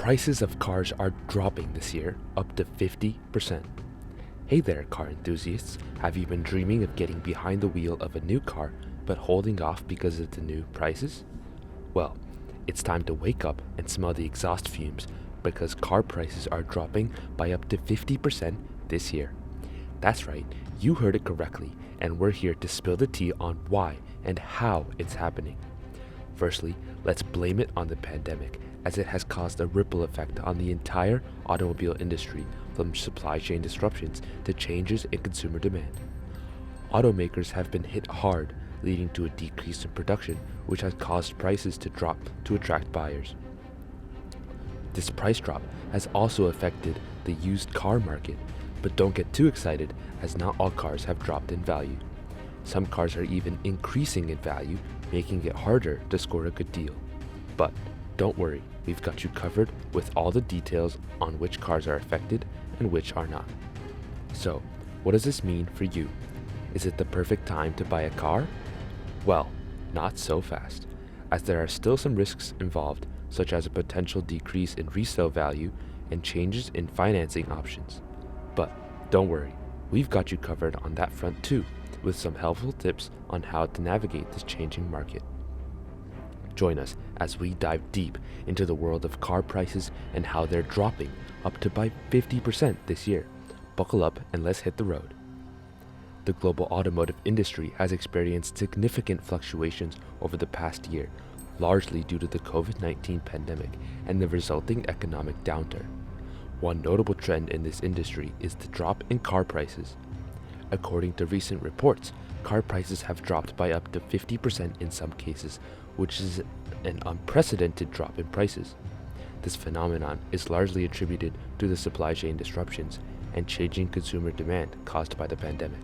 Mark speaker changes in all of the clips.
Speaker 1: Prices of cars are dropping this year, up to 50%. Hey there, car enthusiasts. Have you been dreaming of getting behind the wheel of a new car, but holding off because of the new prices? Well, it's time to wake up and smell the exhaust fumes because car prices are dropping by up to 50% this year. That's right, you heard it correctly, and we're here to spill the tea on why and how it's happening. Firstly, let's blame it on the pandemic, as it has caused a ripple effect on the entire automobile industry, from supply chain disruptions to changes in consumer demand. Automakers have been hit hard, leading to a decrease in production, which has caused prices to drop to attract buyers. This price drop has also affected the used car market, but don't get too excited, as not all cars have dropped in value. Some cars are even increasing in value, making it harder to score a good deal. But don't worry, we've got you covered with all the details on which cars are affected and which are not. So, what does this mean for you? Is it the perfect time to buy a car? Well, not so fast, as there are still some risks involved, such as a potential decrease in resale value and changes in financing options. But don't worry, we've got you covered on that front too, with some helpful tips on how to navigate this changing market. Join us as we dive deep into the world of car prices and how they're dropping up to by 50% this year. Buckle up and let's hit the road. The global automotive industry has experienced significant fluctuations over the past year, largely due to the COVID-19 pandemic and the resulting economic downturn. One notable trend in this industry is the drop in car prices. According to recent reports, car prices have dropped by up to 50% in some cases, which is an unprecedented drop in prices. This phenomenon is largely attributed to the supply chain disruptions and changing consumer demand caused by the pandemic.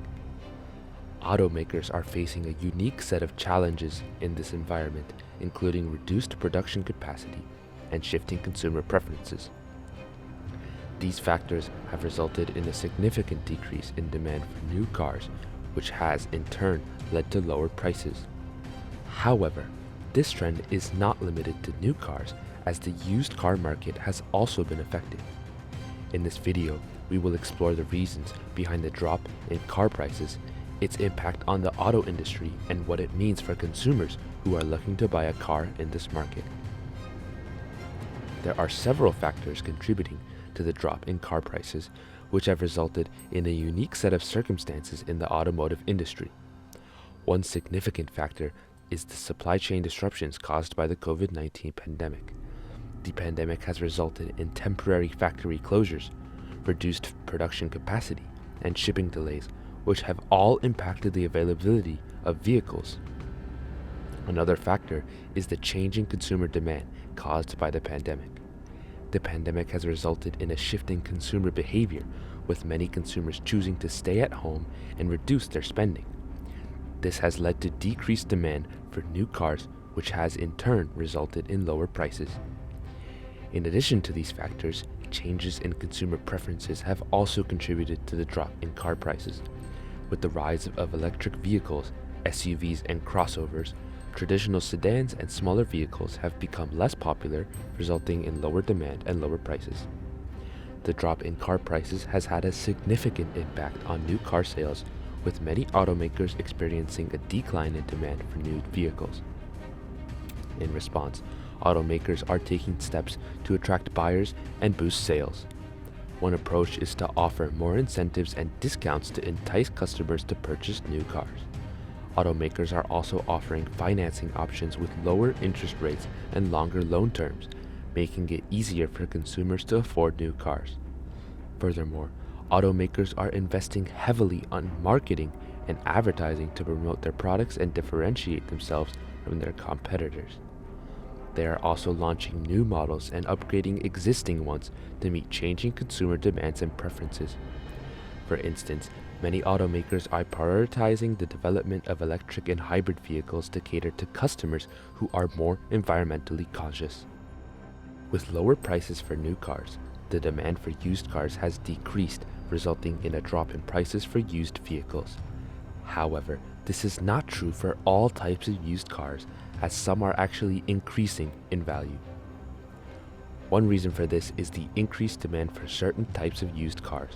Speaker 1: Automakers are facing a unique set of challenges in this environment, including reduced production capacity and shifting consumer preferences. These factors have resulted in a significant decrease in demand for new cars, which has in turn led to lower prices. However, this trend is not limited to new cars, as the used car market has also been affected. In this video, we will explore the reasons behind the drop in car prices, its impact on the auto industry, and what it means for consumers who are looking to buy a car in this market. There are several factors contributing to the drop in car prices, which have resulted in a unique set of circumstances in the automotive industry. One significant factor is the supply chain disruptions caused by the COVID-19 pandemic. The pandemic has resulted in temporary factory closures, reduced production capacity, and shipping delays, which have all impacted the availability of vehicles. Another factor is the changing consumer demand caused by the pandemic. The pandemic has resulted in a shift in consumer behavior, with many consumers choosing to stay at home and reduce their spending. This has led to decreased demand for new cars, which has in turn resulted in lower prices. In addition to these factors, changes in consumer preferences have also contributed to the drop in car prices. With the rise of electric vehicles, SUVs, and crossovers, traditional sedans and smaller vehicles have become less popular, resulting in lower demand and lower prices. The drop in car prices has had a significant impact on new car sales, with many automakers experiencing a decline in demand for new vehicles. In response, automakers are taking steps to attract buyers and boost sales. One approach is to offer more incentives and discounts to entice customers to purchase new cars. Automakers are also offering financing options with lower interest rates and longer loan terms, making it easier for consumers to afford new cars. Furthermore, automakers are investing heavily on marketing and advertising to promote their products and differentiate themselves from their competitors. They are also launching new models and upgrading existing ones to meet changing consumer demands and preferences. For instance, many automakers are prioritizing the development of electric and hybrid vehicles to cater to customers who are more environmentally conscious. With lower prices for new cars, the demand for used cars has decreased, resulting in a drop in prices for used vehicles. However, this is not true for all types of used cars, as some are actually increasing in value. One reason for this is the increased demand for certain types of used cars.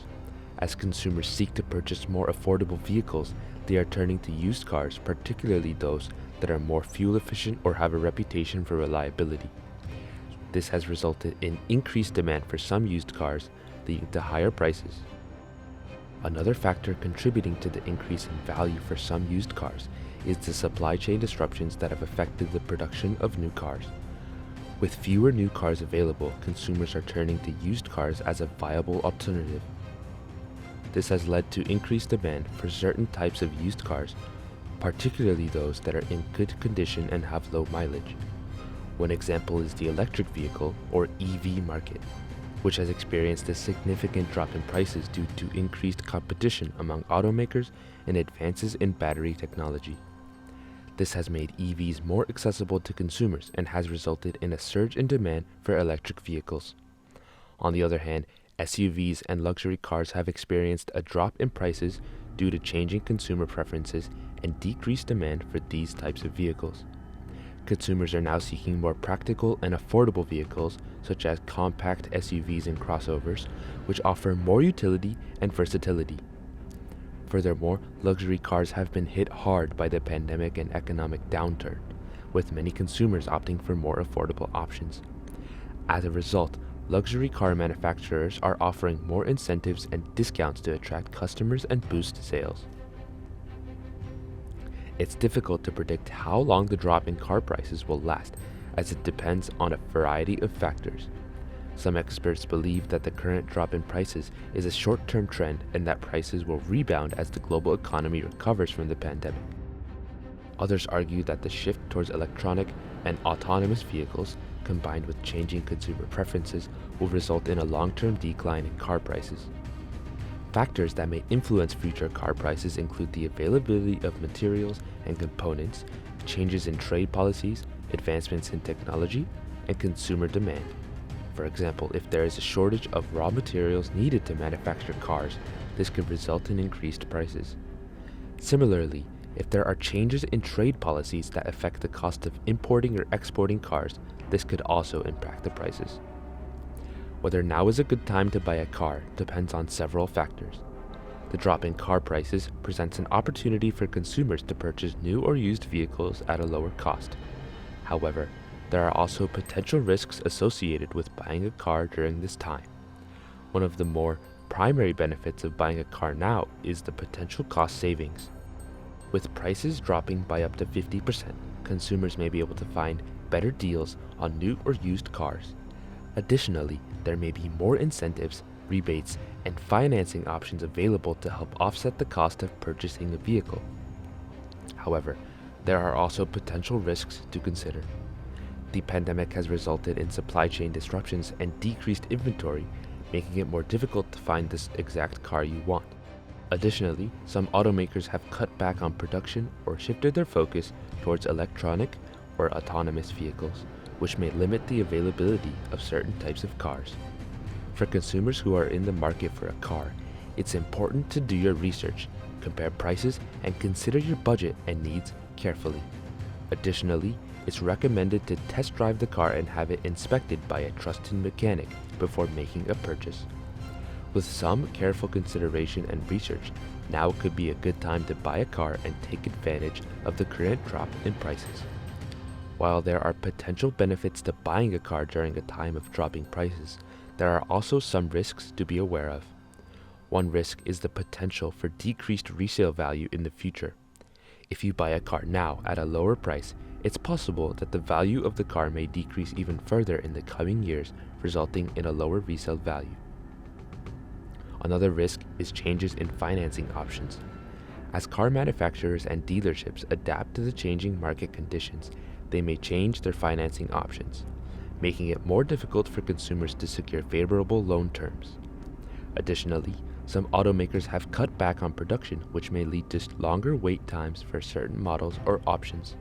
Speaker 1: As consumers seek to purchase more affordable vehicles, they are turning to used cars, particularly those that are more fuel efficient or have a reputation for reliability. This has resulted in increased demand for some used cars, leading to higher prices. Another factor contributing to the increase in value for some used cars is the supply chain disruptions that have affected the production of new cars. With fewer new cars available, consumers are turning to used cars as a viable alternative. This has led to increased demand for certain types of used cars, particularly those that are in good condition and have low mileage. One example is the electric vehicle or EV market, which has experienced a significant drop in prices due to increased competition among automakers and advances in battery technology. This has made EVs more accessible to consumers and has resulted in a surge in demand for electric vehicles. On the other hand, SUVs and luxury cars have experienced a drop in prices due to changing consumer preferences and decreased demand for these types of vehicles. Consumers are now seeking more practical and affordable vehicles such as compact SUVs and crossovers, which offer more utility and versatility. Furthermore, luxury cars have been hit hard by the pandemic and economic downturn, with many consumers opting for more affordable options. As a result, luxury car manufacturers are offering more incentives and discounts to attract customers and boost sales. It's difficult to predict how long the drop in car prices will last, as it depends on a variety of factors. Some experts believe that the current drop in prices is a short-term trend and that prices will rebound as the global economy recovers from the pandemic. Others argue that the shift towards electronic and autonomous vehicles, combined with changing consumer preferences, will result in a long-term decline in car prices. Factors that may influence future car prices include the availability of materials and components, changes in trade policies, advancements in technology, and consumer demand. For example, if there is a shortage of raw materials needed to manufacture cars, this could result in increased prices. Similarly, if there are changes in trade policies that affect the cost of importing or exporting cars, this could also impact the prices. Whether now is a good time to buy a car depends on several factors. The drop in car prices presents an opportunity for consumers to purchase new or used vehicles at a lower cost. However, there are also potential risks associated with buying a car during this time. One of the more primary benefits of buying a car now is the potential cost savings. With prices dropping by up to 50%, consumers may be able to find better deals on new or used cars. Additionally, there may be more incentives, rebates, and financing options available to help offset the cost of purchasing a vehicle. However, there are also potential risks to consider. The pandemic has resulted in supply chain disruptions and decreased inventory, making it more difficult to find this exact car you want. Additionally, some automakers have cut back on production or shifted their focus towards electronic or autonomous vehicles, which may limit the availability of certain types of cars. For consumers who are in the market for a car, it's important to do your research, compare prices, and consider your budget and needs carefully. Additionally, it's recommended to test drive the car and have it inspected by a trusted mechanic before making a purchase. With some careful consideration and research, now could be a good time to buy a car and take advantage of the current drop in prices. While there are potential benefits to buying a car during a time of dropping prices, there are also some risks to be aware of. One risk is the potential for decreased resale value in the future. If you buy a car now at a lower price, it's possible that the value of the car may decrease even further in the coming years, resulting in a lower resale value. Another risk is changes in financing options. As car manufacturers and dealerships adapt to the changing market conditions, they may change their financing options, making it more difficult for consumers to secure favorable loan terms. Additionally, some automakers have cut back on production, which may lead to longer wait times for certain models or options.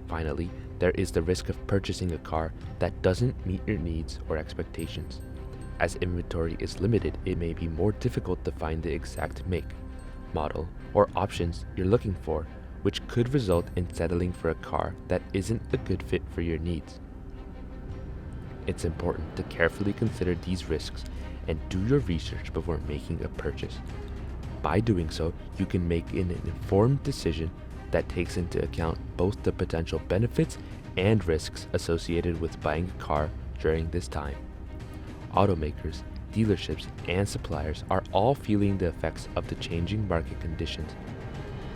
Speaker 1: Finally, there is the risk of purchasing a car that doesn't meet your needs or expectations. As inventory is limited, it may be more difficult to find the exact make, model, or options you're looking for, which could result in settling for a car that isn't a good fit for your needs. It's important to carefully consider these risks and do your research before making a purchase. By doing so, you can make an informed decision that takes into account both the potential benefits and risks associated with buying a car during this time. Automakers, dealerships, and suppliers are all feeling the effects of the changing market conditions.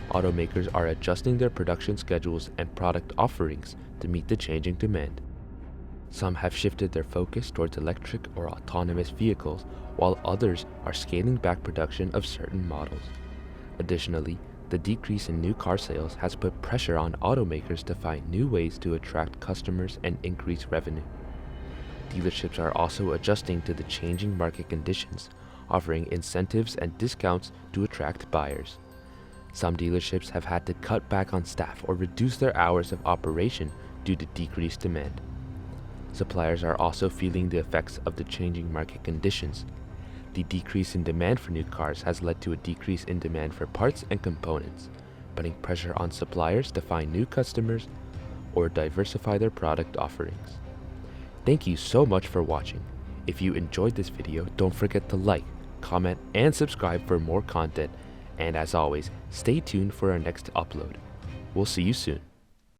Speaker 1: Automakers are adjusting their production schedules and product offerings to meet the changing demand. Some have shifted their focus towards electric or autonomous vehicles, while others are scaling back production of certain models. Additionally, the decrease in new car sales has put pressure on automakers to find new ways to attract customers and increase revenue. Dealerships are also adjusting to the changing market conditions, offering incentives and discounts to attract buyers. Some dealerships have had to cut back on staff or reduce their hours of operation due to decreased demand. Suppliers are also feeling the effects of the changing market conditions. The decrease in demand for new cars has led to a decrease in demand for parts and components, putting pressure on suppliers to find new customers or diversify their product offerings. Thank you so much for watching. If you enjoyed this video, don't forget to like, comment, and subscribe for more content. And as always, stay tuned for our next upload. We'll see you soon.